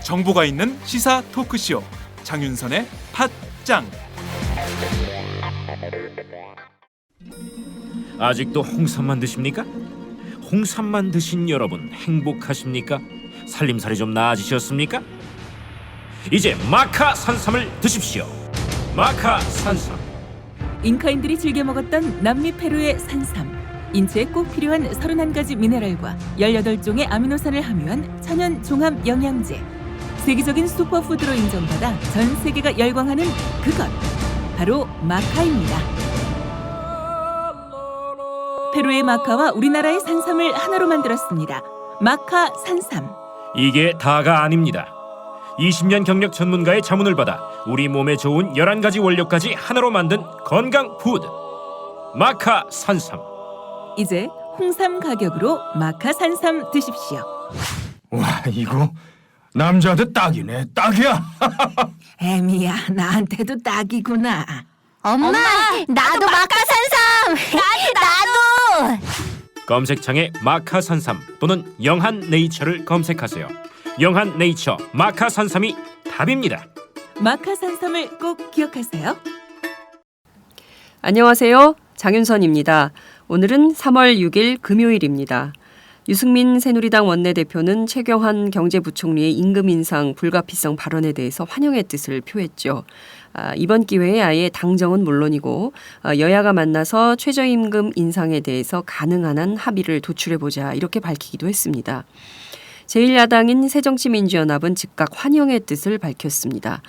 정보가 있는 시사 토크쇼 장윤선의 팟짱. 아직도 홍삼만 드십니까? 홍삼만 드신 여러분 행복하십니까? 살림살이 좀 나아지셨습니까? 이제 마카 산삼을 드십시오. 마카 산삼. 잉카인들이 즐겨 먹었던 남미 페루의 산삼. 인체에 꼭 필요한 31가지 미네랄과 18종의 아미노산을 함유한 천연 종합 영양제. 세계적인 슈퍼푸드로 인정받아 전 세계가 열광하는 그것, 바로 마카입니다. 페루의 마카와 우리나라의 산삼을 하나로 만들었습니다. 마카 산삼. 이게 다가 아닙니다. 20년 경력 전문가의 자문을 받아 우리 몸에 좋은 11가지 원료까지 하나로 만든 건강 푸드. 마카 산삼. 이제 홍삼 가격으로 마카 산삼 드십시오. 와, 이거 남자한테 딱이네. 딱이야. 애미야, 나한테도 딱이구나. 엄마, 나도 마카산삼. 나도. 검색창에 마카 산삼 또는 영한 네이처를 검색하세요. 영한 네이처 마카 산삼이 답입니다. 마카 산삼을 꼭 기억하세요. 안녕하세요. 장윤선입니다. 오늘은 3월 6일 금요일입니다. 유승민 새누리당 원내대표는 최경환 경제부총리의 임금 인상 불가피성 발언에 대해서 환영의 뜻을 표했죠. 이번 기회에 아예 당정은 물론이고 여야가 만나서 최저임금 인상에 대해서 가능한 한 합의를 도출해보자 이렇게 밝히기도 했습니다. 제1야당인 새정치민주연합은 즉각 환영의 뜻을 밝혔습니다.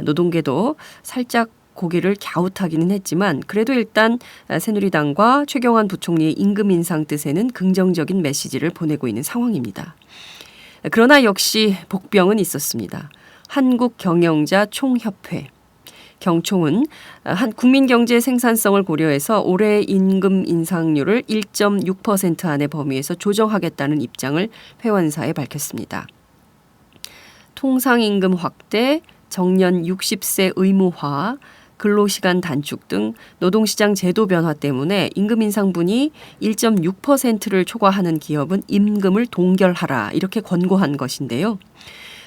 노동계도 살짝 고개를 갸웃하기는 했지만 그래도 일단 새누리당과 최경환 부총리의 임금 인상 뜻에는 긍정적인 메시지를 보내고 있는 상황입니다. 그러나 역시 복병은 있었습니다. 한국경영자 총협회. 경총은 국민경제 생산성을 고려해서 올해 임금 인상률을 1.6% 안의 범위에서 조정하겠다는 입장을 회원사에 밝혔습니다. 통상임금 확대, 정년 60세 의무화, 근로시간 단축 등 노동시장 제도 변화 때문에 임금 인상분이 1.6%를 초과하는 기업은 임금을 동결하라 이렇게 권고한 것인데요.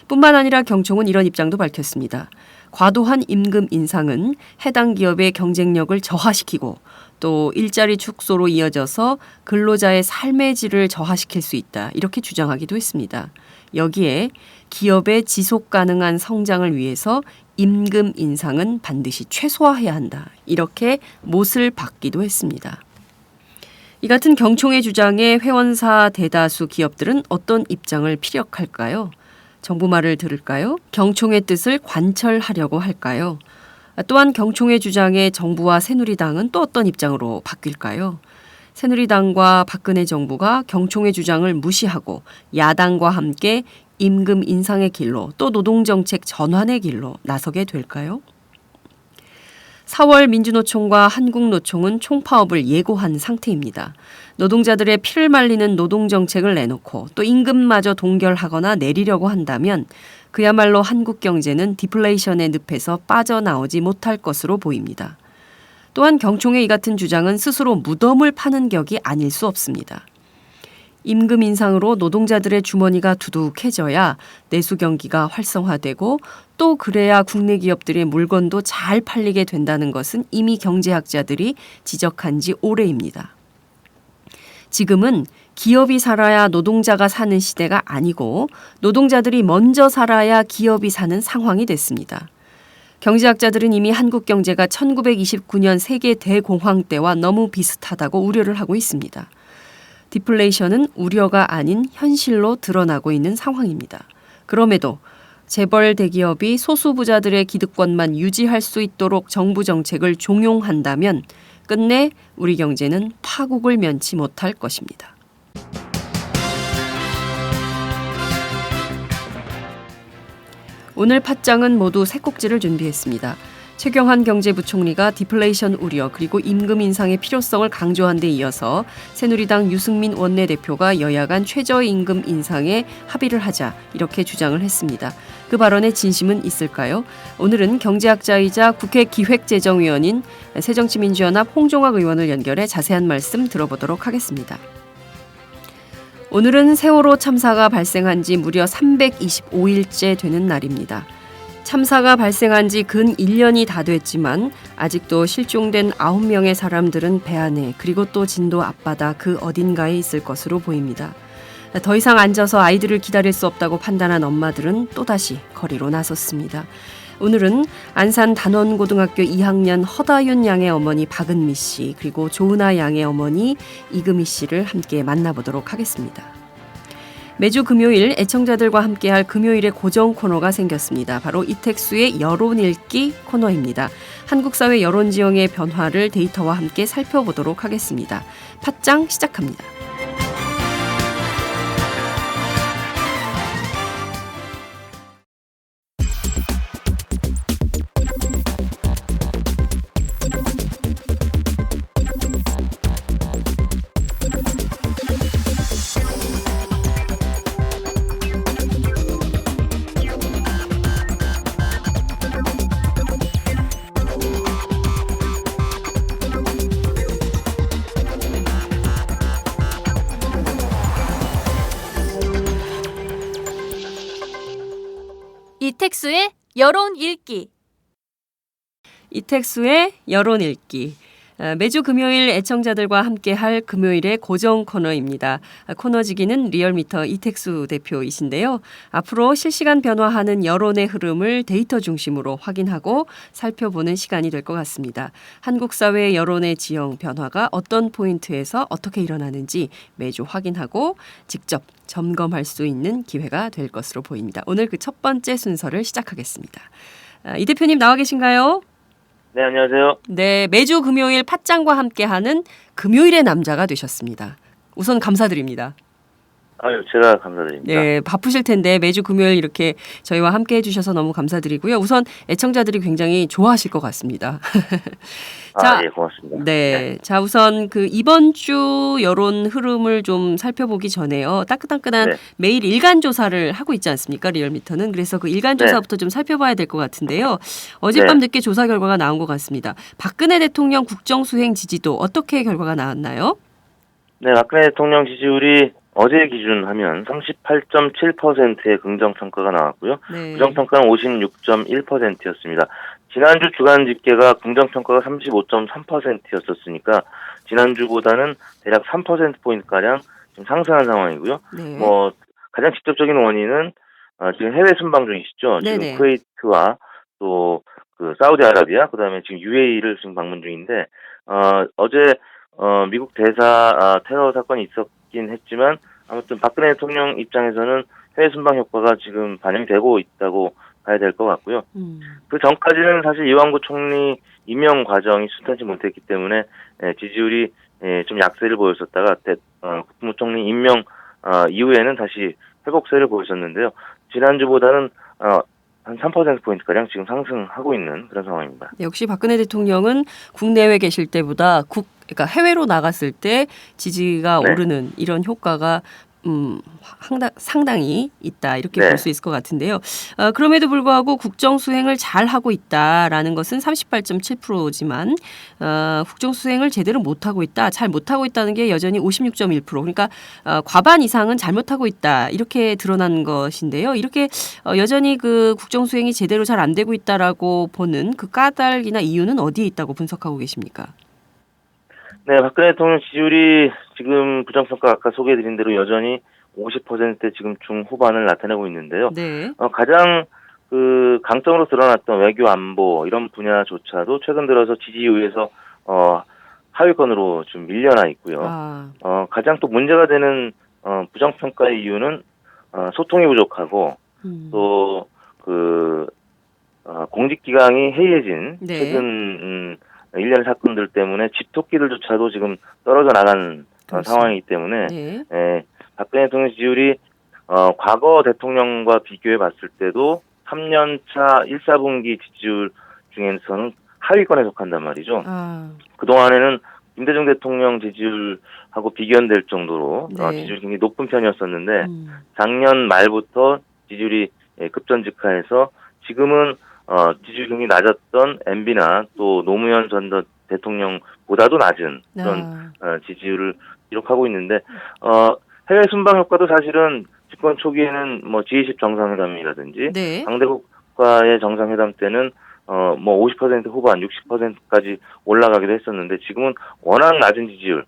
뿐만 아니라 경총은 이런 입장도 밝혔습니다. 과도한 임금 인상은 해당 기업의 경쟁력을 저하시키고 또 일자리 축소로 이어져서 근로자의 삶의 질을 저하시킬 수 있다 이렇게 주장하기도 했습니다. 여기에 기업의 지속 가능한 성장을 위해서 임금 인상은 반드시 최소화해야 한다. 이렇게 못을 박기도 했습니다. 이 같은 경총의 주장에 회원사 대다수 기업들은 어떤 입장을 피력할까요? 정부 말을 들을까요? 경총의 뜻을 관철하려고 할까요? 또한 경총의 주장에 정부와 새누리당은 또 어떤 입장으로 바뀔까요? 새누리당과 박근혜 정부가 경총의 주장을 무시하고 야당과 함께 임금 인상의 길로 또 노동정책 전환의 길로 나서게 될까요? 4월 민주노총과 한국노총은 총파업을 예고한 상태입니다. 노동자들의 피를 말리는 노동정책을 내놓고 또 임금마저 동결하거나 내리려고 한다면 그야말로 한국 경제는 디플레이션의 늪에서 빠져나오지 못할 것으로 보입니다. 또한 경총의 이 같은 주장은 스스로 무덤을 파는 격이 아닐 수 없습니다. 임금 인상으로 노동자들의 주머니가 두둑해져야 내수 경기가 활성화되고 또 그래야 국내 기업들의 물건도 잘 팔리게 된다는 것은 이미 경제학자들이 지적한 지 오래입니다. 지금은 기업이 살아야 노동자가 사는 시대가 아니고 노동자들이 먼저 살아야 기업이 사는 상황이 됐습니다. 경제학자들은 이미 한국 경제가 1929년 세계 대공황 때와 너무 비슷하다고 우려를 하고 있습니다. 디플레이션은 우려가 아닌 현실로 드러나고 있는 상황입니다. 그럼에도 재벌 대기업이 소수 부자들의 기득권만 유지할 수 있도록 정부 정책을 종용한다면 끝내 우리 경제는 파국을 면치 못할 것입니다. 오늘 팟짱은 모두 세 꼭지를 준비했습니다. 최경환 경제부총리가 디플레이션 우려 그리고 임금 인상의 필요성을 강조한 데 이어서 새누리당 유승민 원내대표가 여야 간 최저임금 인상에 합의를 하자 이렇게 주장을 했습니다. 그 발언의 진심은 있을까요? 오늘은 경제학자이자 국회 기획재정위원인 새정치민주연합 홍종학 의원을 연결해 자세한 말씀 들어보도록 하겠습니다. 오늘은 세월호 참사가 발생한 지 무려 325일째 되는 날입니다. 참사가 발생한 지 근 1년이 다 됐지만 아직도 실종된 9명의 사람들은 배 안에 그리고 또 진도 앞바다 그 어딘가에 있을 것으로 보입니다. 더 이상 앉아서 아이들을 기다릴 수 없다고 판단한 엄마들은 또다시 거리로 나섰습니다. 오늘은 안산 단원고등학교 2학년 허다윤 양의 어머니 박은미 씨 그리고 조은아 양의 어머니 이금희 씨를 함께 만나보도록 하겠습니다. 매주 금요일 애청자들과 함께할 금요일의 고정 코너가 생겼습니다. 바로 이택수의 여론 읽기 코너입니다. 한국 사회 여론 지형의 변화를 데이터와 함께 살펴보도록 하겠습니다. 팟짱 시작합니다. 이택수의 여론 읽기. 이택수의 여론 읽기. 매주 금요일 애청자들과 함께할 금요일의 고정 코너입니다. 코너지기는 리얼미터 이택수 대표이신데요. 앞으로 실시간 변화하는 여론의 흐름을 데이터 중심으로 확인하고 살펴보는 시간이 될 것 같습니다. 한국 사회의 여론의 지형 변화가 어떤 포인트에서 어떻게 일어나는지 매주 확인하고 직접 점검할 수 있는 기회가 될 것으로 보입니다. 오늘 그 첫 번째 순서를 시작하겠습니다. 이 대표님 나와 계신가요? 네, 안녕하세요. 네, 매주 금요일 팟짱과 함께하는 금요일의 남자가 되셨습니다. 우선 감사드립니다. 아유, 제가 감사드립니다. 네, 바쁘실 텐데 매주 금요일 이렇게 저희와 함께 해주셔서 너무 감사드리고요. 우선 애청자들이 굉장히 좋아하실 것 같습니다. 자, 예, 고맙습니다. 네, 자 우선 그 이번 주 여론 흐름을 좀 살펴보기 전에요. 따끈따끈한 네. 매일 일간 조사를 하고 있지 않습니까? 리얼미터는. 그래서 그 일간 네. 조사부터 좀 살펴봐야 될 것 같은데요. 어젯밤 네. 늦게 조사 결과가 나온 것 같습니다. 박근혜 대통령 국정수행 지지도 어떻게 결과가 나왔나요? 네, 박근혜 대통령 지지율이 어제 기준하면 38.7%의 긍정평가가 나왔고요. 네. 부정평가는 56.1%였습니다. 지난주 주간 집계가 긍정평가가 35.3%였었으니까 지난주보다는 대략 3%포인트가량 지금 상승한 상황이고요. 네. 가장 직접적인 원인은 지금 해외 순방 중이시죠. 네네. 지금 쿠웨이트와 또 그 사우디아라비아, 그다음에 지금 UAE를 지금 방문 중인데 어제 미국 대사 테러 사건이 있었긴 했지만 아무튼 박근혜 대통령 입장에서는 해외 순방 효과가 지금 반영이 되고 있다고 봐야 될 것 같고요. 그 전까지는 사실 이완구 총리 임명 과정이 순탄치 못했기 때문에 지지율이 좀 약세를 보였었다가 국무총리 임명 이후에는 다시 회복세를 보였었는데요. 지난주보다는 한 3%포인트가량 지금 상승하고 있는 그런 상황입니다. 역시 박근혜 대통령은 국내외 계실 때보다 그러니까 해외로 나갔을 때 지지가 네. 오르는 이런 효과가 상당히 있다 이렇게 네. 볼 수 있을 것 같은데요. 그럼에도 불구하고 국정 수행을 잘 하고 있다라는 것은 38.7%지만 국정 수행을 제대로 못 하고 있다, 잘 못 하고 있다는 게 여전히 56.1%. 그러니까 과반 이상은 잘못하고 있다 이렇게 드러난 것인데요. 이렇게 여전히 그 국정 수행이 제대로 잘 안 되고 있다라고 보는 그 까닭이나 이유는 어디에 있다고 분석하고 계십니까? 네, 박근혜 대통령 지지율이 지금 부정평가 아까 소개해드린 대로 여전히 50%대 지금 중후반을 나타내고 있는데요. 네. 가장 그 강점으로 드러났던 외교 안보 이런 분야조차도 최근 들어서 지지율에서 하위권으로 좀 밀려나 있고요. 가장 또 문제가 되는 부정평가의 이유는 소통이 부족하고 또 그 공직기강이 해이해진 네. 최근 일련의 사건들 때문에 집토끼들조차도 지금 떨어져 나간 상황이기 때문에 네. 박근혜 대통령 지지율이 과거 대통령과 비교해 봤을 때도 3년차 1, 4분기 지지율 중에서는 하위권에 속한단 말이죠. 아, 그동안에는 김대중 대통령 지지율하고 비견될 정도로 네. 지지율이 굉장히 높은 편이었었는데 음. 작년 말부터 지지율이 급전직하해서 지금은 지지율이 굉장히 낮았던 MB나 또 노무현 전 대통령보다도 낮은 그런 지지율을 기록하고 있는데 해외 순방 효과도 사실은 집권 초기에는 뭐 G20 정상회담이라든지 네. 강대국과의 정상회담 때는 뭐 50% 후반, 60%까지 올라가기도 했었는데 지금은 워낙 낮은 지지율,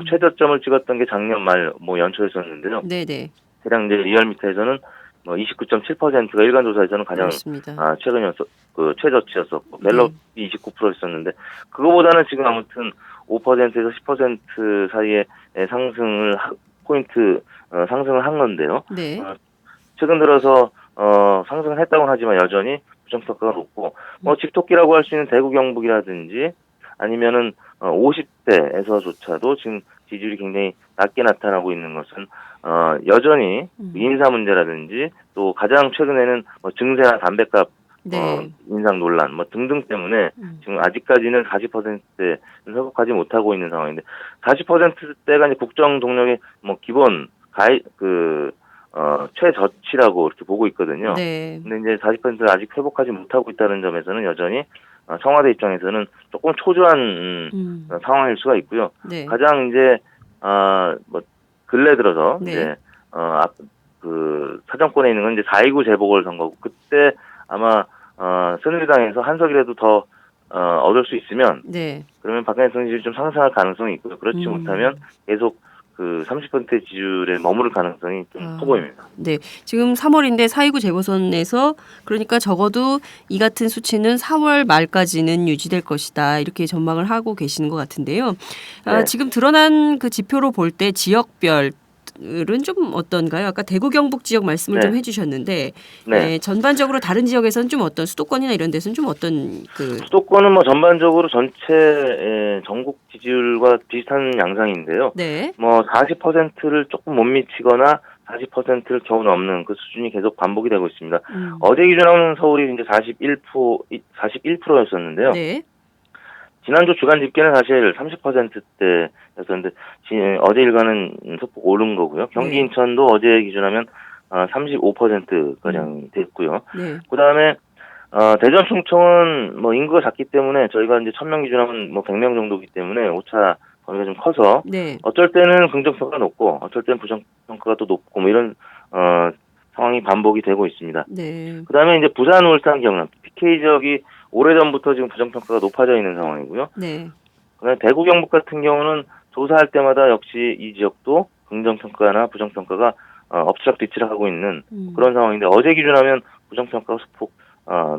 최저점을 찍었던 게 작년 말 뭐 연초였었는데요. 네네. 대략 이제 리얼미터에서는 뭐 29.7%가 일간 조사에서는 가장 그렇습니다. 그 최저치였었고 갤럽이 29%였었는데 그거보다는 지금 아무튼 5%에서 10% 사이의 상승을 포인트 상승을 한 건데요. 네. 최근 들어서 상승을 했다고는 하지만 여전히 부정평가가 높고 뭐 집토끼라고 할 수 있는 대구 경북이라든지 아니면은 50대에서조차도 지금 지지율이 굉장히 낮게 나타나고 있는 것은 여전히 인사 문제라든지 또 가장 최근에는 뭐 증세나 담배값 네. 인상 논란 뭐 등등 때문에 지금 아직까지는 40%대는 회복하지 못하고 있는 상황인데 40%대가 이제 국정 동력의 뭐 기본 최저치라고 이렇게 보고 있거든요. 네. 근데 이제 40%를 아직 회복하지 못하고 있다는 점에서는 여전히 청와대 입장에서는 조금 초조한 상황일 수가 있고요. 네. 가장 이제 뭐 근래 들어서 네. 이제 그 사정권에 있는 건 이제 4.29 재보궐선거고 그때 아마 새누리당에서 한 석이라도 더 얻을 수 있으면 네. 그러면 박근혜 대통령 지지율이 좀 상승할 가능성이 있고요. 그렇지 못하면 계속 그 30%의 지지율에 머무를 가능성이 좀 커 보입니다. 네. 지금 3월인데 4.29 재보선에서 그러니까 적어도 이 같은 수치는 4월 말까지는 유지될 것이다. 이렇게 전망을 하고 계시는 것 같은데요. 네. 지금 드러난 그 지표로 볼 때 지역별 은 좀 어떤가요? 아까 대구 경북 지역 말씀을 네. 좀 해주셨는데 네. 전반적으로 다른 지역에서는 좀 어떤 수도권이나 이런 데서는 좀 어떤 수도권은 뭐 전반적으로 전체 전국 지지율과 비슷한 양상인데요. 네. 뭐 40%를 조금 못 미치거나 40%를 겨우 넘는 그 수준이 계속 반복이 되고 있습니다. 어제 기준으로는 서울이 이제 41%였었는데요. 네. 지난주 주간 집계는 사실 30%대였었는데 어제 일간은 소폭 오른 거고요. 경기 네. 인천도 어제 기준하면 35%가량 됐고요. 네. 그다음에 대전 충청은 뭐 인구가 작기 때문에 저희가 이제 1000명 기준하면 뭐 100명 정도기 때문에 오차 범위가 좀 커서 네. 어쩔 때는 긍정평가가 높고 어쩔 때는 부정평가가 또 높고 뭐 이런 상황이 반복이 되고 있습니다. 네. 그다음에 이제 부산, 울산, 경남 PK 지역이 오래전부터 지금 부정평가가 높아져 있는 상황이고요. 네. 그다음에 대구, 경북 같은 경우는 조사할 때마다 역시 이 지역도 긍정평가나 부정평가가 엎치락뒤치락 하고 있는 그런 상황인데 어제 기준하면 부정평가가 소폭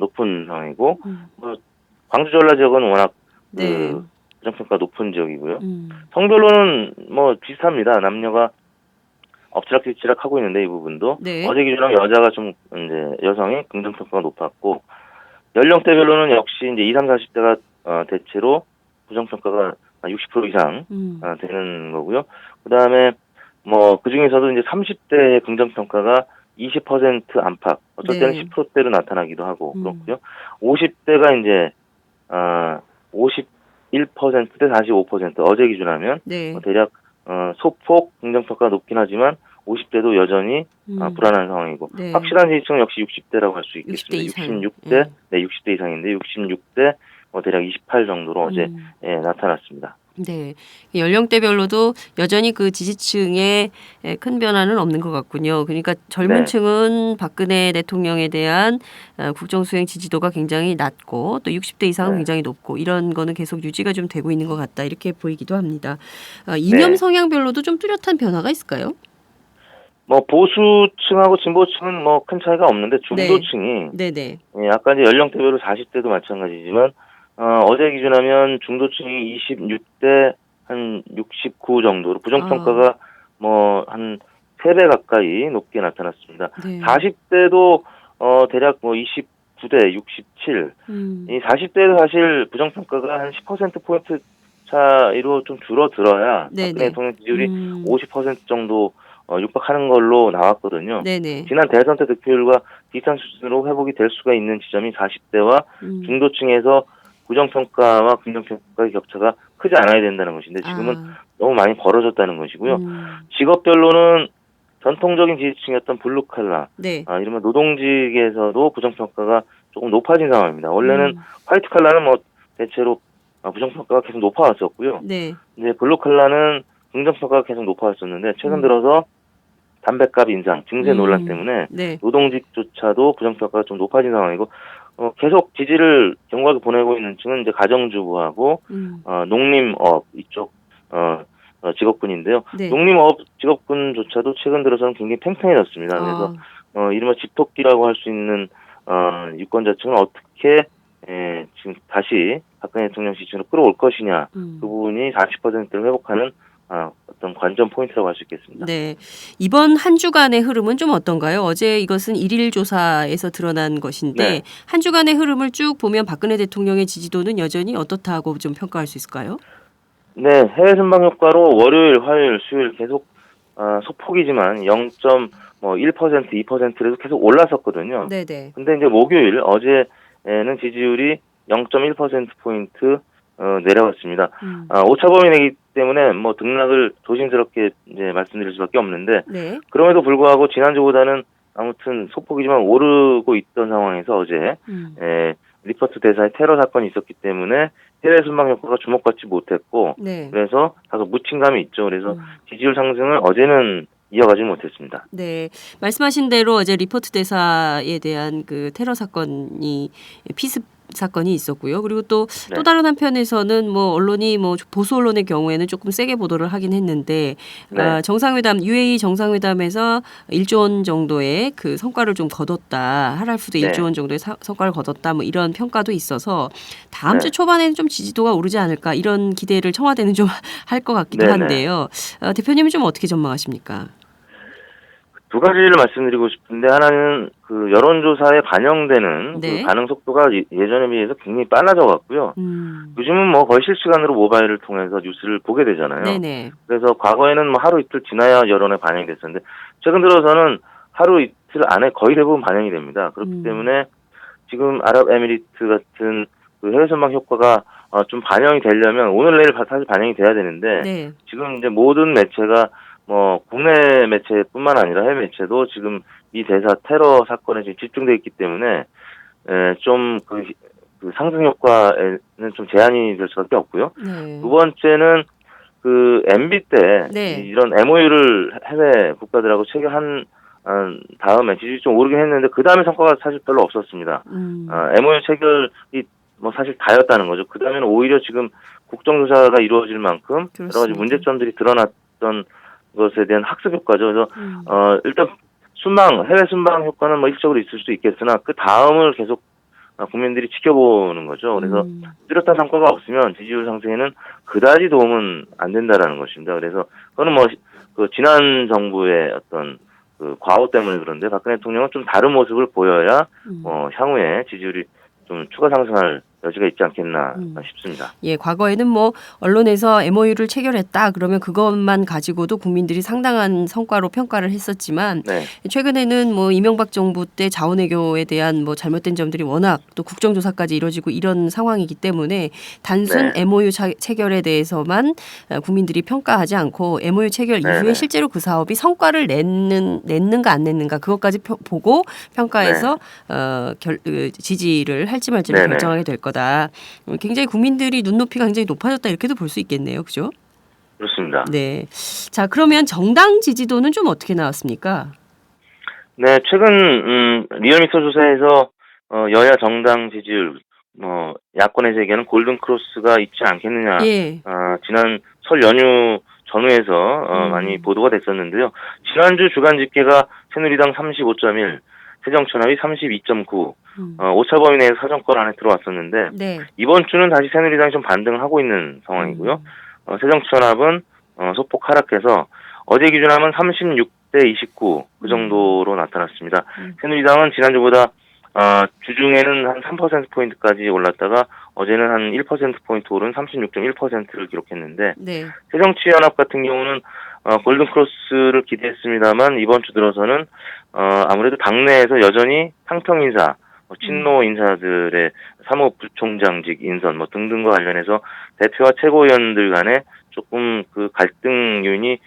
높은 상황이고 뭐 광주, 전라 지역은 워낙 네. 부정평가 높은 지역이고요. 성별로는 뭐 비슷합니다. 남녀가 엎치락뒤치락 하고 있는데 이 부분도 네. 어제 기준하면 여자가 좀 이제 여성이 긍정평가가 높았고 연령대별로는 역시 이제 20, 30대가 대체로 부정평가가 60% 이상 되는 거고요. 그다음에 뭐 그중에서도 이제 30대의 긍정평가가 20% 안팎, 어떨 때는 네. 10%대로 나타나기도 하고 그렇고요. 50대가 이제 51%대 45% 어제 기준하면 네. 대략 소폭 긍정평가가 높긴 하지만 50대도 여전히 불안한 상황이고 네. 확실한 지지층은 역시 60대라고 할 수 60대 있겠습니다. 이상. 66대, 네 60대 이상인데 66대 대략 28 정도로 어제 나타났습니다. 네. 연령대별로도 여전히 그 지지층에 큰 변화는 없는 것 같군요. 그러니까 젊은 네. 층은 박근혜 대통령에 대한 국정수행 지지도가 굉장히 낮고 또 60대 이상은 네. 굉장히 높고 이런 거는 계속 유지가 좀 되고 있는 것 같다. 이렇게 보이기도 합니다. 이념 네. 성향별로도 좀 뚜렷한 변화가 있을까요? 뭐 보수층하고 진보층은 뭐 큰 차이가 없는데 중도층이 네네. 아까 이제 연령대별로 40대도 마찬가지지만 어제 기준하면 중도층이 26대 한 69 정도로 부정평가가 뭐 한 3배 가까이 높게 나타났습니다. 네. 40대도 대략 뭐 29대 67. 이 40대도 사실 부정평가가 한 10%포인트 차이로 좀 줄어들어야 네네. 박근혜 대통령 지지율이 50% 정도 육박하는 걸로 나왔거든요. 네네. 지난 대선 때 득표율과 비슷한 수준으로 회복이 될 수가 있는 지점이 40대와 중도층에서 부정평가와 긍정평가의 격차가 크지 않아야 된다는 것인데 지금은 너무 많이 벌어졌다는 것이고요. 직업별로는 전통적인 지지층이었던 블루칼라, 네. 이른바 노동직에서도 부정평가가 조금 높아진 상황입니다. 원래는 화이트칼라는 뭐 대체로 부정평가가 계속 높아왔었고요. 네. 이제 블루칼라는 긍정평가가 계속 높아왔었는데 최근 들어서 담뱃값 인상, 증세 논란 때문에 네. 노동직조차도 부정평가가 좀 높아진 상황이고 계속 지지를 견고하게 보내고 있는 층은 이제 가정주부하고 농림업 이쪽 직업군인데요. 네. 농림업 직업군조차도 최근 들어서는 굉장히 팽팽해졌습니다. 그래서 이른바 집토끼라고 할 수 있는 유권자층은 어떻게 지금 다시 박근혜 대통령 지지층으로 끌어올 것이냐 그 부분이 40%를 회복하는 어떤 관전 포인트라고 할 수 있겠습니다. 네. 이번 한 주간의 흐름은 좀 어떤가요? 어제 이것은 일일 조사에서 드러난 것인데 네. 한 주간의 흐름을 쭉 보면 박근혜 대통령의 지지도는 여전히 어떻다고 좀 평가할 수 있을까요? 네, 해외 순방 효과로 월요일, 화요일, 수요일 계속 소폭이지만 0.1%, 2%에서 계속 올랐었거든요. 네네. 근데 이제 목요일 어제는 지지율이 0.1%포인트 내려갔습니다. 오차범위 내기 때문에 뭐 등락을 조심스럽게 이제 말씀드릴 수밖에 없는데 네. 그럼에도 불구하고 지난주보다는 아무튼 소폭이지만 오르고 있던 상황에서 어제 리퍼트 대사의 테러 사건이 있었기 때문에 해외 순방 효과가 주목받지 못했고 네. 그래서 다소 묻힌감이 있죠. 그래서 지지율 상승을 어제는 이어가지 못했습니다. 네. 말씀하신 대로 어제 리포트 대사에 대한 그 테러 사건이 피습 사건이 있었고요. 그리고 또 다른 한편에서는 뭐 언론이 뭐 보수 언론의 경우에는 조금 세게 보도를 하긴 했는데 정상회담 UAE 정상회담에서 1조 원 정도의 그 성과를 좀 거뒀다. 하랄푸드 1조 원 정도의 성과를 거뒀다. 뭐 이런 평가도 있어서 다음 주 초반에는 좀 지지도가 오르지 않을까 이런 기대를 청와대는 좀 할 것 같기도 한데요. 대표님은 좀 어떻게 전망하십니까? 두 가지를 말씀드리고 싶은데 하나는 그 여론조사에 반영되는 그 반응 속도가 예전에 비해서 굉장히 빨라져 갔고요. 요즘은 뭐 거의 실시간으로 모바일을 통해서 뉴스를 보게 되잖아요. 네네. 그래서 과거에는 뭐 하루 이틀 지나야 여론에 반영이 됐었는데 최근 들어서는 하루 이틀 안에 거의 대부분 반영이 됩니다. 그렇기 때문에 지금 아랍에미리트 같은 그 해외 선방 효과가 좀 반영이 되려면 오늘 내일 사실 반영이 돼야 되는데 지금 이제 모든 매체가 뭐 국내 매체뿐만 아니라 해외 매체도 지금 이 대사 테러 사건에 지금 집중돼 있기 때문에 좀 그 상승 효과에는 좀 제한이 될 수밖에 없고요. 두 번째는 그 MB 때 이런 MOU를 해외 국가들하고 체결한 다음에 지지율이 좀 오르긴 했는데 그 다음에 성과가 사실 별로 없었습니다. MOU 체결이 뭐 사실 다였다는 거죠. 그 다음에는 오히려 지금 국정조사가 이루어질 만큼 여러 가지 문제점들이 드러났던 것에 대한 학습 효과죠. 그래서 일단 해외 순방 효과는 뭐 일적으로 있을 수도 있겠으나 그 다음을 계속 국민들이 지켜보는 거죠. 그래서 뚜렷한 성과가 없으면 지지율 상승에는 그다지 도움은 안 된다라는 것입니다. 그래서 그거는 뭐 그 지난 정부의 어떤 그 과오 때문에 그런데 박근혜 대통령은 좀 다른 모습을 보여야 향후에 지지율이 좀 추가 상승할 여지가 있지 않겠나 싶습니다. 예, 과거에는 뭐 언론에서 MOU를 체결했다 그러면 그것만 가지고도 국민들이 상당한 성과로 평가를 했었지만 최근에는 뭐 이명박 정부 때 자원외교에 대한 뭐 잘못된 점들이 워낙 또 국정조사까지 이루어지고 이런 상황이기 때문에 단순 MOU 체결에 대해서만 국민들이 평가하지 않고 MOU 체결 이후에 실제로 그 사업이 성과를 냈는가 안 냈는가 그것까지 보고 평가해서 지지를 할지 말지를 결정하게 될 거다. 굉장히 국민들이 눈높이가 굉장히 높아졌다 이렇게도 볼 수 있겠네요. 그죠? 그렇습니다. 네. 자, 그러면 정당 지지도는 좀 어떻게 나왔습니까? 네, 최근 리얼미터 조사에서 여야 정당 지지율 야권에서 얘기하는 골든 크로스가 있지 않겠느냐. 지난 설 연휴 전후에서 많이 보도가 됐었는데요. 지난주 주간 집계가 새누리당 35.1, 새정치연합이 32.9, 오차범위 내에서 사정권 안에 들어왔었는데 이번 주는 다시 새누리당이 좀 반등을 하고 있는 상황이고요. 새정치연합은 소폭 하락해서 어제 기준하면 36대 29 그 정도로 나타났습니다. 새누리당은 지난주보다 주중에는 한 3%포인트까지 올랐다가 어제는 한 1%포인트 오른 36.1%를 기록했는데 새정치연합 같은 경우는 골든크로스를 기대했습니다만 이번 주 들어서는 아무래도 당내에서 여전히 상평 인사, 친노 인사들의 사무부총장직 인선 등등과 관련해서 대표와 최고위원들 간에 조금 그 갈등 요인이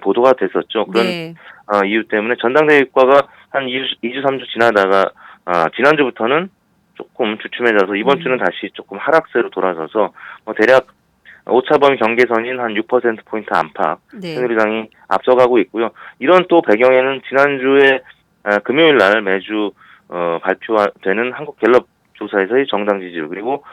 보도가 됐었죠. 그런 네. 이유 때문에 전당대회 효과가 한 2주 3주 지나다가 지난주부터는 조금 주춤해져서 이번 주는 다시 조금 하락세로 돌아서서 대략 오차범위 경계선인 한 6%포인트 안팎 네. 새누리당이 앞서가고 있고요. 이런 또 배경에는 지난주에 금요일 날 매주 발표되는 한국갤럽 조사에서의 정당 지지율 그리고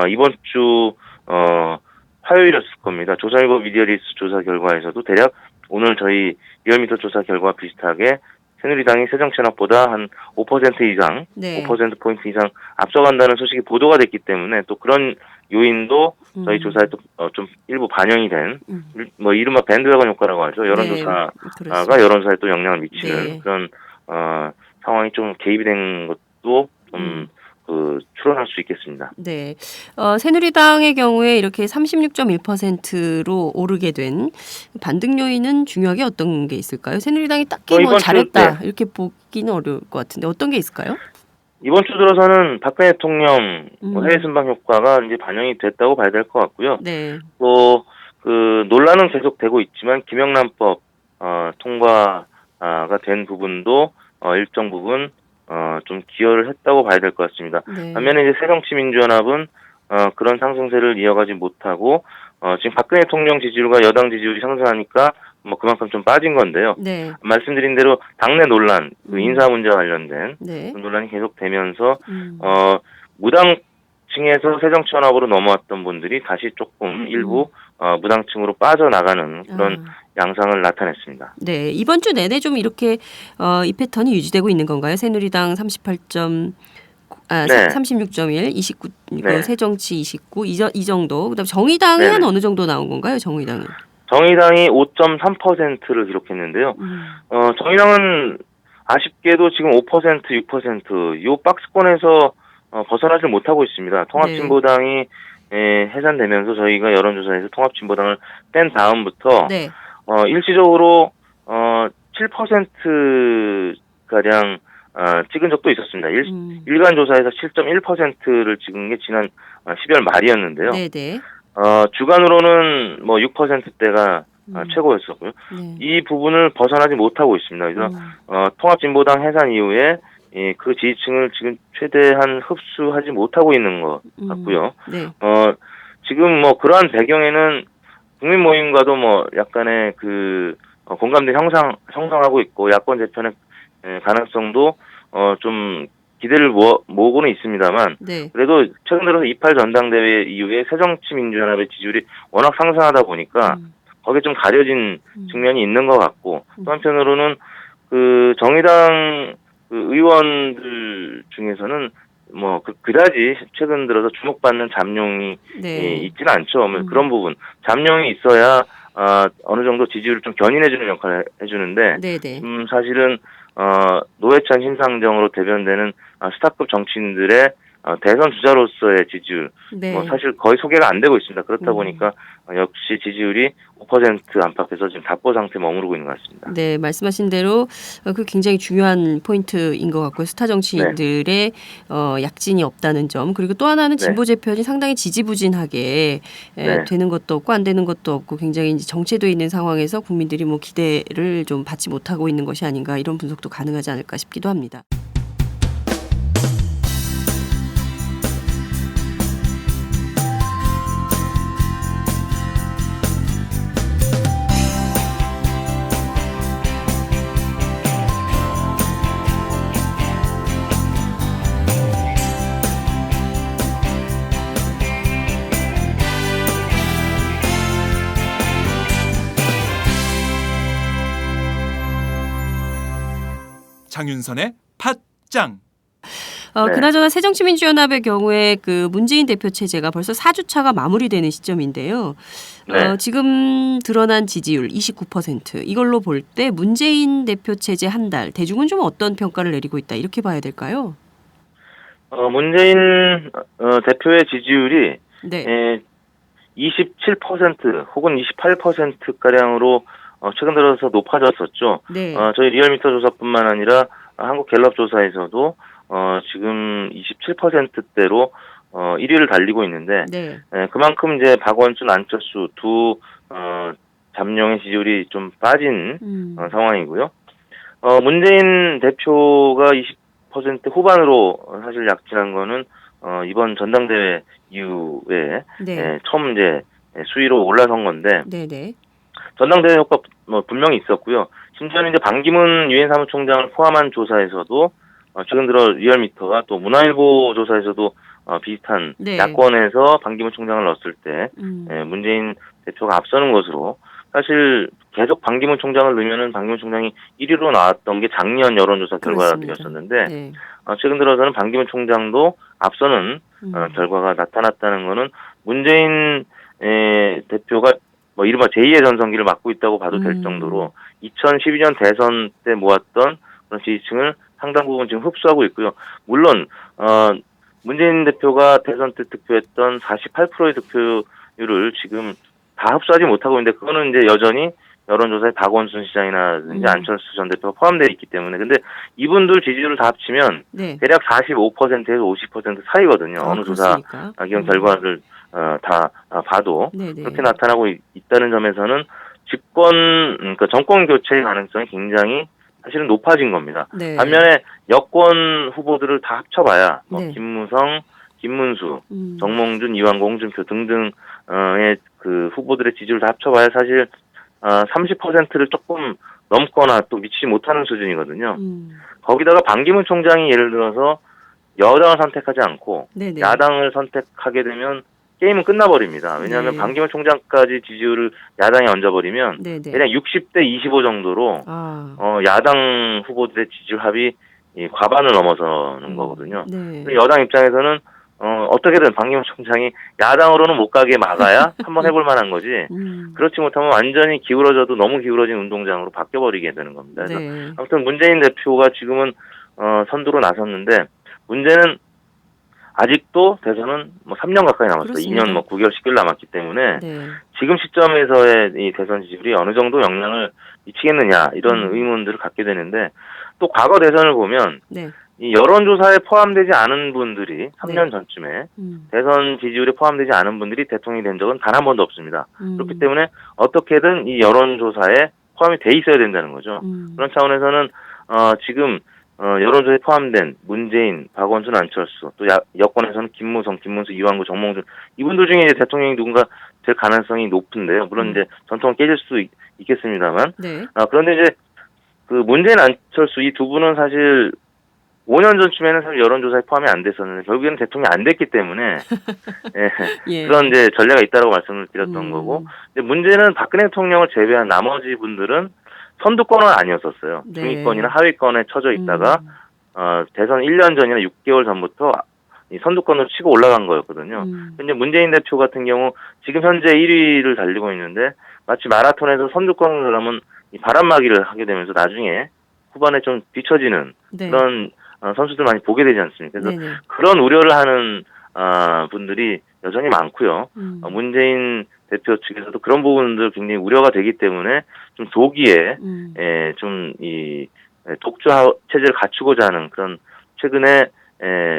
이번 주 화요일이었을 겁니다. 조선일보 미디어리스 조사 결과에서도 대략 오늘 저희 리얼미터 조사 결과와 비슷하게 새누리당이 새정치연합보다 한 5% 이상, 네. 5%포인트 이상 앞서간다는 소식이 보도가 됐기 때문에 또 그런 요인도 저희 조사에 또 좀 일부 반영이 된, 이른바 밴드웨건 효과라고 하죠. 여론조사가 그렇습니다. 여론조사에 또 영향을 미치는 네. 그런 상황이 좀 개입이 된 것도 좀 추론할 수 있겠습니다. 네. 새누리당의 경우에 이렇게 36.1%로 오르게 된 반등 요인은 중요하게 어떤 게 있을까요? 새누리당이 딱히 이번 주, 잘했다 이렇게 보기는 어려울 것 같은데 어떤 게 있을까요? 이번 주 들어서는 박근혜 대통령 해외 순방 효과가 이제 반영이 됐다고 봐야 될 것 같고요. 네. 또 그 논란은 계속되고 있지만 김영란법 통과가 된 부분도 일정 부분 좀 기여를 했다고 봐야 될 것 같습니다. 네. 반면에 이제 새정치민주연합은 그런 상승세를 이어가지 못하고 지금 박근혜 대통령 지지율과 여당 지지율이 상승하니까 그만큼 좀 빠진 건데요. 네. 말씀드린 대로 당내 논란, 그 인사 문제와 관련된 네. 그 논란이 계속되면서 무당층에서 새정치연합으로 넘어왔던 분들이 다시 조금 일부 무당층으로 빠져나가는 그런 양상을 나타냈습니다. 네. 이번 주 내내 좀 이렇게 이 패턴이 유지되고 있는 건가요? 새누리당 38점 네. 36.1, 29, 네. 새정치 29, 이 정도. 그다음 정의당이 네네. 한 어느 정도 나온 건가요? 정의당은? 정의당이 5.3%를 기록했는데요. 정의당은 아쉽게도 지금 5%, 6% 이 박스권에서 벗어나질 못하고 있습니다. 통합진보당이 해산되면서 저희가 여론조사에서 통합진보당을 뺀 다음부터 네. 일시적으로 7%가량 찍은 적도 있었습니다. 일간 조사에서 7.1%를 찍은 게 지난 12월 말이었는데요. 네네. 주간으로는 6%대가 최고였었고요. 네. 이 부분을 벗어나지 못하고 있습니다. 그래서 통합진보당 해산 이후에 그 지지층을 지금 최대한 흡수하지 못하고 있는 것 같고요. 네. 지금 그러한 배경에는 국민 모임과도 약간의 그 공감대 형성하고 있고 야권 재편의 가능성도 좀 기대를 모으고는 있습니다만 네. 그래도 최근 들어서 28 전당대회 이후에 새정치민주연합의 지지율이 워낙 상승하다 보니까 거기에 좀 가려진 측면이 있는 것 같고 또 한편으로는 그 정의당 그 의원들 중에서는 그다지 최근 들어서 주목받는 잠룡이 있지는 않죠. 그런 부분 잠룡이 있어야 어느 정도 지지율을 좀 견인해주는 역할을 해주는데 네네. 사실은 노회찬 신상정으로 대변되는 스타급 정치인들의 대선 주자로서의 지지율 네. 사실 거의 소개가 안 되고 있습니다. 그렇다 보니까 역시 지지율이 5% 안팎에서 지금 답보 상태에 머무르고 있는 것 같습니다. 네, 말씀하신 대로 그 굉장히 중요한 포인트인 것 같고요. 스타 정치인들의 약진이 없다는 점 그리고 또 하나는 진보 재편이 상당히 지지부진하게 되는 것도 없고 안 되는 것도 없고 굉장히 이제 정체돼 있는 상황에서 국민들이 기대를 좀 받지 못하고 있는 것이 아닌가 이런 분석도 가능하지 않을까 싶기도 합니다. 장윤선의 팟짱. 그나저나 새정치민주연합의 경우에 그 문재인 대표 체제가 벌써 4주차가 마무리되는 시점인데요. 지금 드러난 지지율 29% 이걸로 볼 때 문재인 대표 체제 한 달 대중은 좀 어떤 평가를 내리고 있다 이렇게 봐야 될까요? 문재인 대표의 지지율이 네. 27% 혹은 28%가량으로 최근 들어서 높아졌었죠. 네. 저희 리얼미터 조사뿐만 아니라 한국 갤럽 조사에서도 지금 27%대로 1위를 달리고 있는데 네. 그만큼 이제 박원순, 안철수 두 잠룡의 지지율이 좀 빠진 상황이고요. 문재인 대표가 20% 후반으로 사실 약진한 거는 이번 전당대회 이후에 네. 처음 이제 수위로 올라선 건데 네네. 전당대회 효과 분명히 있었고요. 심지어는 이제 반기문 유엔 사무총장을 포함한 조사에서도 최근 들어 리얼미터가 또 문화일보 조사에서도 비슷한 네. 야권에서 반기문 총장을 넣었을 때 문재인 대표가 앞서는 것으로 사실 계속 반기문 총장을 넣으면은 반기문 총장이 1위로 나왔던 게 작년 여론조사 그렇습니다. 결과였었는데 네. 최근 들어서는 반기문 총장도 앞서는 결과가 나타났다는 거는 문재인 대표가 뭐 이른바 제2의 전성기를 맞고 있다고 봐도 될 정도로 2012년 대선 때 모았던 그런 지지층을 상당 부분 지금 흡수하고 있고요. 물론 문재인 대표가 대선 때 득표했던 48%의 득표율을 지금 다 흡수하지 못하고 있는데 그거는 이제 여전히 여론조사에 박원순 시장이라든지 안철수 전 대표가 포함되어 있기 때문에 근데 이분들 지지율을 다 합치면 네. 대략 45%에서 50% 사이거든요. 어느 조사 기관 결과를 다 봐도 네네. 그렇게 나타나고 있다는 점에서는 그러니까 정권 교체의 가능성이 굉장히 사실은 높아진 겁니다. 네. 반면에 여권 후보들을 다 합쳐봐야 네. 김무성, 김문수, 정몽준, 이완구, 홍준표 등등의 그 후보들의 지지율을 다 합쳐봐야 사실 30%를 조금 넘거나 또 미치지 못하는 수준이거든요. 거기다가 반기문 총장이 예를 들어서 여당을 선택하지 않고 네네. 야당을 선택하게 되면 게임은 끝나버립니다. 왜냐하면 네. 반기문 총장까지 지지율을 야당에 얹어버리면 네네. 대략 60대 25 정도로 야당 후보들의 지지율 합이 이 과반을 넘어서는 거거든요. 네. 여당 입장에서는 어떻게든 반기문 총장이 야당으로는 못 가게 막아야 한번 해볼 만한 거지. 그렇지 못하면 완전히 기울어져도 너무 기울어진 운동장으로 바뀌어버리게 되는 겁니다. 그래서 네. 아무튼 문재인 대표가 지금은 선두로 나섰는데 문제는 아직도 대선은 뭐 3년 가까이 남았어요. 그렇습니다. 2년 뭐 9개월 10개월 남았기 때문에 네. 지금 시점에서의 이 대선 지지율이 어느 정도 영향을 미치겠느냐 이런 의문들을 갖게 되는데 또 과거 대선을 보면 네. 이 여론조사에 포함되지 않은 분들이 3년 네. 전쯤에 대선 지지율에 포함되지 않은 분들이 대통령이 된 적은 단 한 번도 없습니다. 그렇기 때문에 어떻게든 이 여론조사에 포함이 돼 있어야 된다는 거죠. 그런 차원에서는 지금 여론조사에 포함된 문재인, 박원순, 안철수 또 여권에서는 김무성, 김문수, 이완구, 정몽준 이분들 중에 이제 대통령이 누군가 될 가능성이 높은데요. 물론 이제 전통은 깨질 수도 있겠습니다만 네. 그런데 이제 그 문재인, 안철수 이 두 분은 사실 5년 전쯤에는 사실 여론조사에 포함이 안 됐었는데 결국에는 대통령이 안 됐기 때문에 예. 그런 이제 전례가 있다고 말씀을 드렸던 거고 근데 문제는 박근혜 대통령을 제외한 나머지 분들은 선두권은 아니었었어요. 네. 중위권이나 하위권에 처져 있다가 대선 1년 전이나 6개월 전부터 이 선두권으로 치고 올라간 거였거든요. 근데 문재인 대표 같은 경우 지금 현재 1위를 달리고 있는데 마치 마라톤에서 선두권을 하려면 이 바람막이를 하게 되면서 나중에 후반에 좀 뒤처지는 네. 그런 선수들 많이 보게 되지 않습니까? 그래서 네네. 그런 우려를 하는 분들이 여전히 많고요. 문재인 대표 측에서도 그런 부분들 굉장히 우려가 되기 때문에 좀 조기에 좀 이 독주 체제를 갖추고자 하는 그런 최근에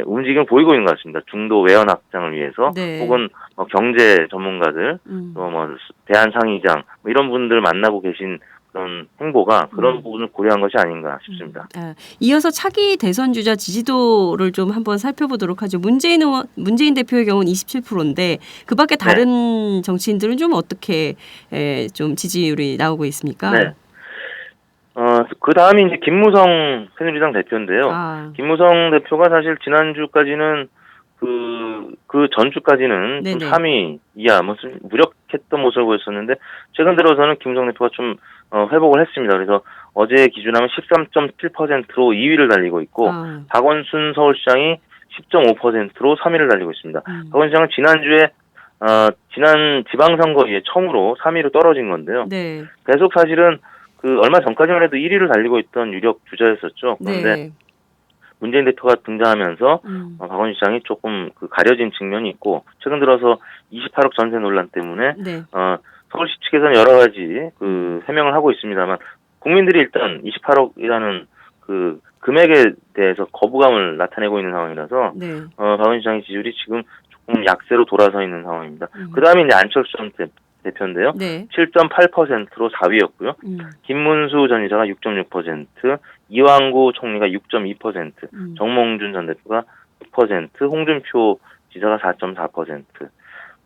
움직임을 보이고 있는 것 같습니다. 중도 외연 확장을 위해서 네. 혹은 경제 전문가들 또 뭐 대한상의장 뭐 이런 분들 만나고 계신 그런 행보가 그런 부분을 고려한 것이 아닌가 싶습니다. 이어서 차기 대선 주자 지지도를 좀 한번 살펴보도록 하죠. 문재인 대표의 경우는 27%인데 그 밖에 다른 정치인들은 좀 어떻게 좀 지지율이 나오고 있습니까? 네. 그 다음이 이제 김무성 새누리당 대표인데요. 김무성 대표가 사실 지난주까지는 그 전주까지는 좀 3위 이하 무력했던 모습을 보였었는데 최근 들어서는 김무성 대표가 좀 회복을 했습니다. 그래서 어제 기준하면 13.7%로 2위를 달리고 있고 박원순 서울시장이 10.5%로 3위를 달리고 있습니다. 박원순 시장은 지난주에 지난 지방선거 이후에 처음으로 3위로 떨어진 건데요. 네. 계속 사실은 얼마 전까지만 해도 1위를 달리고 있던 유력 주자였었죠. 그런데 네. 문재인 대표가 등장하면서 박원순 시장이 조금 가려진 측면이 있고 최근 들어서 28억 전세 논란 때문에 네. 서울시 측에서는 여러 가지 그 해명을 하고 있습니다만 국민들이 일단 28억이라는 그 금액에 대해서 거부감을 나타내고 있는 상황이라서 네. 박원순 시장의 지지율이 지금 조금 약세로 돌아서 있는 상황입니다. 그다음에 이제 안철수 전 대표인데요. 네. 7.8%로 4위였고요. 김문수 전 이사가 6.6%, 이완구 총리가 6.2%, 정몽준 전 대표가 6%, 홍준표 지사가 4.4%,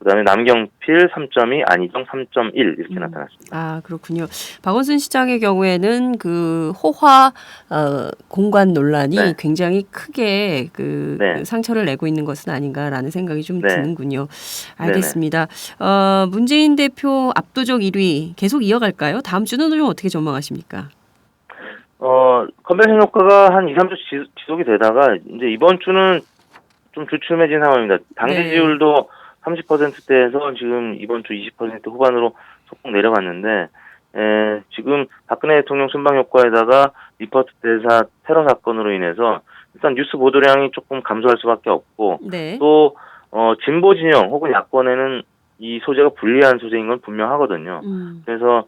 그다음에 남경필 3.2, 안희정 3.1 이렇게 나타났습니다. 아, 그렇군요. 박원순 시장의 경우에는 그 호화 공간 논란이 네. 굉장히 크게 네. 그 상처를 내고 있는 것은 아닌가라는 생각이 좀 네. 드는군요. 알겠습니다. 문재인 대표 압도적 1위 계속 이어갈까요? 다음 주는 좀 어떻게 전망하십니까? 컨벤션 효과가 한 2, 3주 지속이 되다가 이제 이번 주는 좀 주춤해진 상황입니다. 당 네. 지지율도 30%대에서 지금 이번 주 20% 후반으로 소폭 내려갔는데 지금 박근혜 대통령 순방 효과에다가 리퍼트 대사 테러 사건으로 인해서 일단 뉴스 보도량이 조금 감소할 수밖에 없고 네. 또 진보 진영 혹은 야권에는 이 소재가 불리한 소재인 건 분명하거든요. 그래서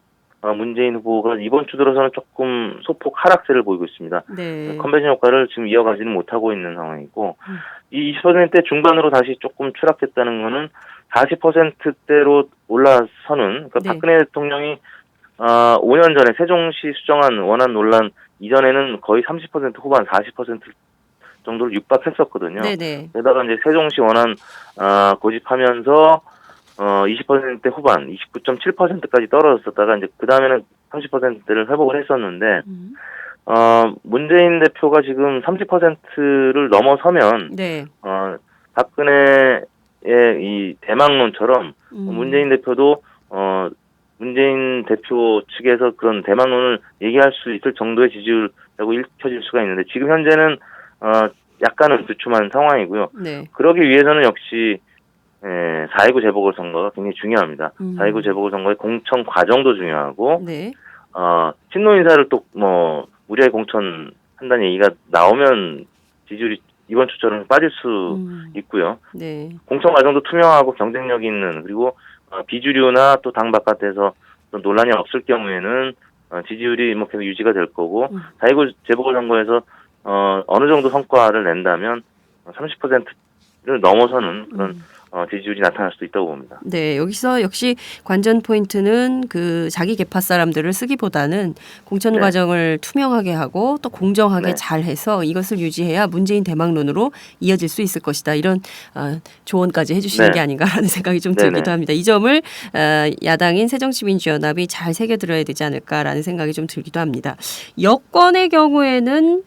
문재인 후보가 이번 주 들어서는 조금 소폭 하락세를 보이고 있습니다. 네. 컨벤션 효과를 지금 이어가지는 못하고 있는 상황이고 이 20%대 중반으로 다시 조금 추락했다는 거는 40%대로 올라서는 그러니까 네. 박근혜 대통령이 5년 전에 세종시 수정안 원안 논란 이전에는 거의 30% 후반 40% 정도를 육박했었거든요. 네네. 게다가 이제 세종시 원안 고집하면서 20%대 후반 29.7%까지 떨어졌었다가 이제 그 다음에는 30%대를 회복을 했었는데 문재인 대표가 지금 30%를 넘어서면 네. 박근혜의 이 대망론처럼 문재인 대표도 문재인 대표 측에서 그런 대망론을 얘기할 수 있을 정도의 지지율이라고 읽혀질 수가 있는데 지금 현재는 약간은 주춤한 상황이고요. 네. 그러기 위해서는 역시 4.19 재보궐선거가 굉장히 중요합니다. 4.19 재보궐선거의 공천 과정도 중요하고 네. 친노 인사를 또 무리하게 공천한다는 얘기가 나오면 지지율이 이번 주처럼 빠질 수 있고요. 네. 공천 과정도 투명하고 경쟁력 있는 그리고 비주류나 또 당 바깥에서 논란이 없을 경우에는 지지율이 뭐 계속 유지가 될 거고 4.19 재보궐선거에서 어느 정도 성과를 낸다면 30%를 넘어서는 그런 지지율이 나타날 수도 있다고 봅니다. 네, 여기서 역시 관전 포인트는 그 자기 계파 사람들을 쓰기보다는 공천 네. 과정을 투명하게 하고 또 공정하게 네. 잘해서 이것을 유지해야 문재인 대망론으로 이어질 수 있을 것이다. 이런 조언까지 해주시는 네. 게 아닌가라는 생각이 좀 네네. 들기도 합니다. 이 점을 야당인 새정치민주연합이 잘 새겨들어야 되지 않을까라는 생각이 좀 들기도 합니다. 여권의 경우에는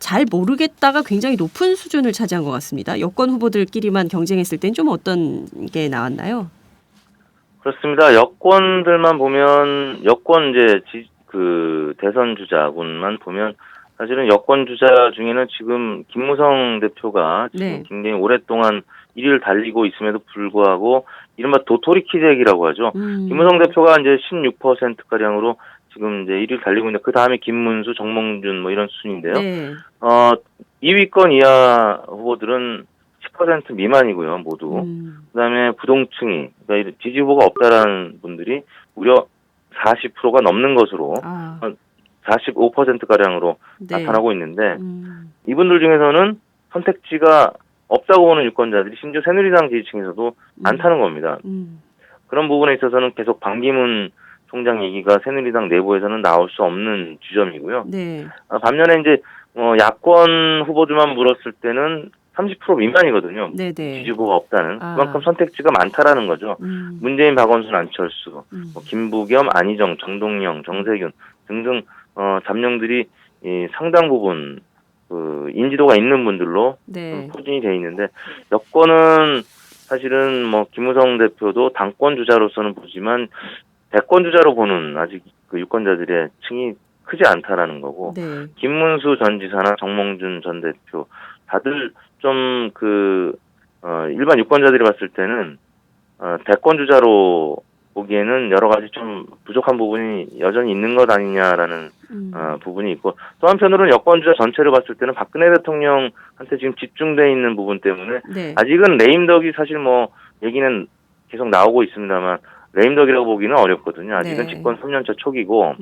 잘 모르겠다가 굉장히 높은 수준을 차지한 것 같습니다. 여권 후보들끼리만 경쟁했을 땐 좀 어떤 게 나왔나요? 그렇습니다. 여권들만 보면 여권 이제 그 대선 주자군만 보면 사실은 여권 주자 중에는 지금 김무성 대표가 지금 네. 굉장히 오랫동안 1위를 달리고 있음에도 불구하고 이른바 도토리 키재기라고 하죠. 김무성 대표가 이제 16%가량으로 지금 이제 1위를 달리고 있는데 그 다음에 김문수, 정몽준 뭐 이런 수준인데요. 네. 2위권 이하 후보들은 10% 미만이고요, 모두. 그다음에 부동층이 그러니까 지지 후보가 없다라는 분들이 무려 40%가 넘는 것으로 45%가량으로 네. 나타나고 있는데 이분들 중에서는 선택지가 없다고 보는 유권자들이 심지어 새누리당 지지층에서도 많다는 겁니다. 그런 부분에 있어서는 계속 반기문 총장 얘기가 새누리당 내부에서는 나올 수 없는 지점이고요. 네. 반면에 이제 야권 후보들만 물었을 때는 30% 미만이거든요. 네네. 지지 후보가 없다는 그만큼 선택지가 많다라는 거죠. 문재인, 박원순, 안철수, 김부겸, 안희정, 정동영, 정세균 등등 잠룡들이 상당 부분 그 인지도가 있는 분들로 네. 포진이 돼 있는데 여권은 사실은 뭐 김무성 대표도 당권 주자로서는 보지만 대권 주자로 보는 아직 그 유권자들의 층이 크지 않다라는 거고 네. 김문수 전 지사나 정몽준 전 대표 다들 좀 일반 유권자들이 봤을 때는 대권 주자로 보기에는 여러 가지 좀 부족한 부분이 여전히 있는 것 아니냐라는 부분이 있고 또 한편으로는 여권 주자 전체를 봤을 때는 박근혜 대통령한테 지금 집중돼 있는 부분 때문에 네. 아직은 레임덕이 사실 뭐 얘기는 계속 나오고 있습니다만 레임덕이라고 보기는 어렵거든요. 아직은 네. 집권 3년차 초기고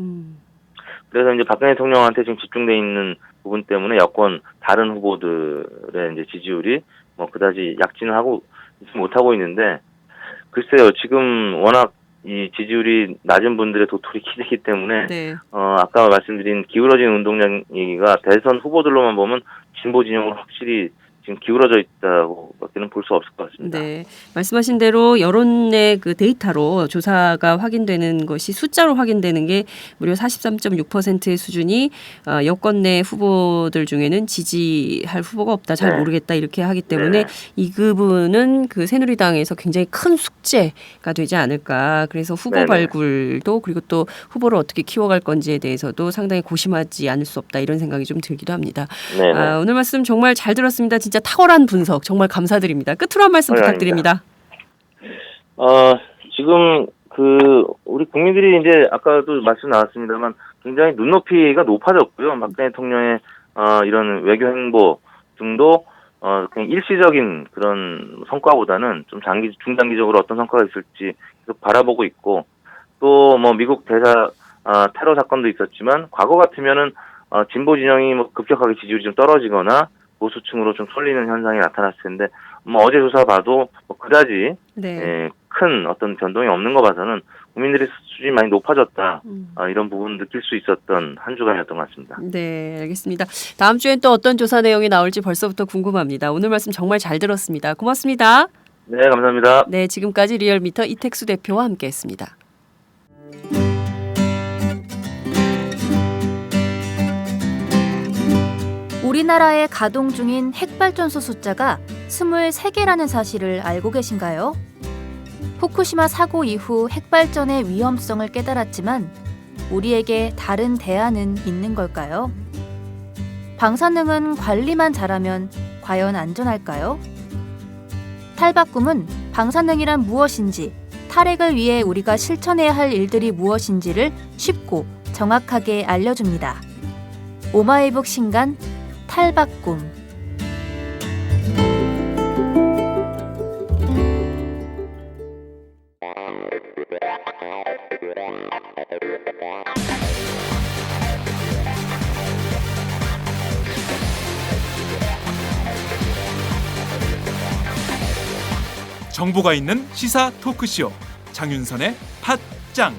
그래서 이제 박근혜 대통령한테 지금 집중돼 있는 부분 때문에 여권 다른 후보들의 이제 지지율이 뭐 그다지 약진을 하고 못하고 있는데 글쎄요 지금 워낙 이 지지율이 낮은 분들의 도토리 키재기 때문에 네. 아까 말씀드린 기울어진 운동장 얘기가 대선 후보들로만 보면 진보 진영으로 확실히 지금 기울어져 있다고밖에는 볼 수 없을 것 같습니다. 네, 말씀하신 대로 여론의 그 데이터로 조사가 확인되는 것이 숫자로 확인되는 게 무려 43.6%의 수준이 여권 내 후보들 중에는 지지할 후보가 없다, 잘 네. 모르겠다 이렇게 하기 때문에 네. 이 부분은 그 새누리당에서 굉장히 큰 숙제가 되지 않을까. 그래서 후보 네네. 발굴도 그리고 또 후보를 어떻게 키워갈 건지에 대해서도 상당히 고심하지 않을 수 없다 이런 생각이 좀 들기도 합니다. 네. 오늘 말씀 정말 잘 들었습니다. 진짜 탁월한 분석 정말 감사드립니다. 끝으로 한 말씀 부탁드립니다. 지금 우리 국민들이 이제 아까도 말씀 나왔습니다만 굉장히 눈높이가 높아졌고요. 박근혜 대통령의 이런 외교 행보 등도 그냥 일시적인 그런 성과보다는 좀 중장기적으로 어떤 성과가 있을지 계속 바라보고 있고 또 뭐 미국 대사 테러 사건도 있었지만 과거 같으면은 진보 진영이 뭐 급격하게 지지율이 좀 떨어지거나 보수층으로 좀 쏠리는 현상이 나타났을 텐데 뭐 어제 조사 봐도 뭐 그다지 네. 큰 어떤 변동이 없는 거 봐서는 국민들의 수준이 많이 높아졌다 이런 부분 느낄 수 있었던 한 주간이었던 것 같습니다. 네, 알겠습니다. 다음 주엔 또 어떤 조사 내용이 나올지 벌써부터 궁금합니다. 오늘 말씀 정말 잘 들었습니다. 고맙습니다. 네, 감사합니다. 네, 지금까지 리얼미터 이택수 대표와 함께했습니다. 우리나라에 가동 중인 핵발전소 숫자가 23개라는 사실을 알고 계신가요? 후쿠시마 사고 이후 핵발전의 위험성을 깨달았지만 우리에게 다른 대안은 있는 걸까요? 방사능은 관리만 잘하면 과연 안전할까요? 탈바꿈은 방사능이란 무엇인지, 탈핵을 위해 우리가 실천해야 할 일들이 무엇인지를 쉽고 정확하게 알려줍니다. 오마이북 신간 탈바꿈. 정보가 있는 시사 토크쇼 장윤선의 팟짱.